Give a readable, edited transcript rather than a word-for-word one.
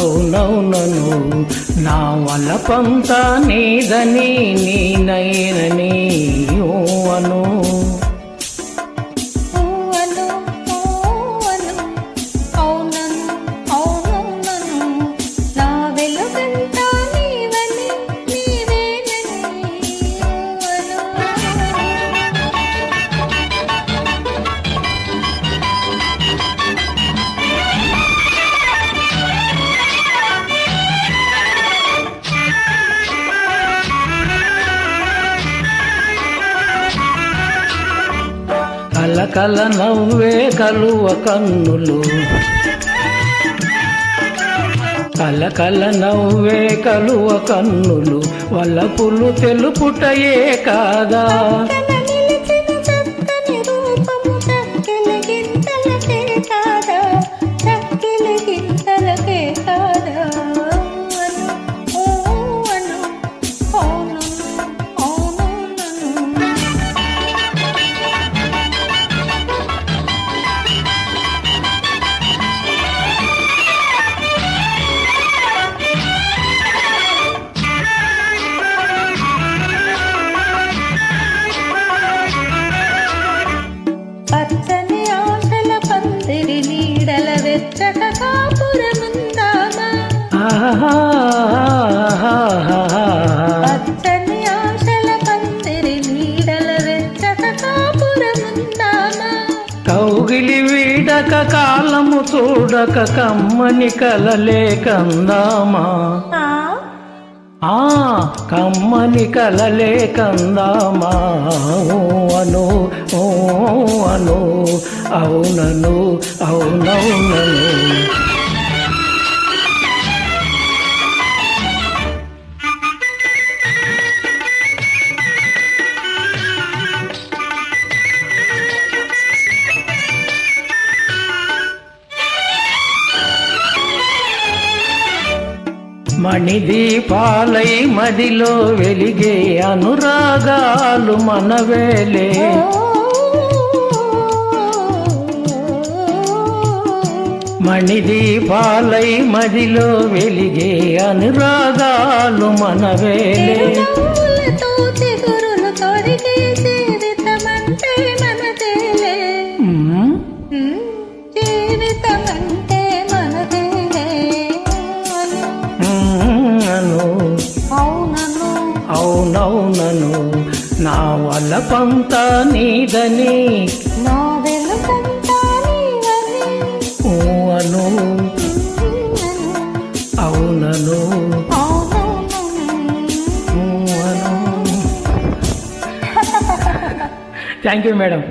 అవునవునను నా వలపంతా నీదని నీనైనని అను కలకల నవ్వే కలువ కన్నులు కలకల నవ్వే కలువ కన్నులు వలపులు తెలుపుటయే కాదా పచ్చని ఆశల పందిరి నీడల వెచ్చట కాపురముందామా పచ్చని ఆశల పందిరి నీడల వెచ్చట కాపురముందామా కౌగిలి వీడక కాలము చూడక కమ్మని కలలే కందామా కమ్మని కలలే కందామా అను అను అవునను అవునవునను మణిదీపాలై మదిలో వెలిగే అనురాగాలు మనవేలే మణిదీపాలై మదిలో వెలిగే అనురాగాలు మనవేలే అవునవునను నా వలపంతా నీదని నా వెలుగంతా నీవని అను అవునను థ్యాంక్ యూ మేడం.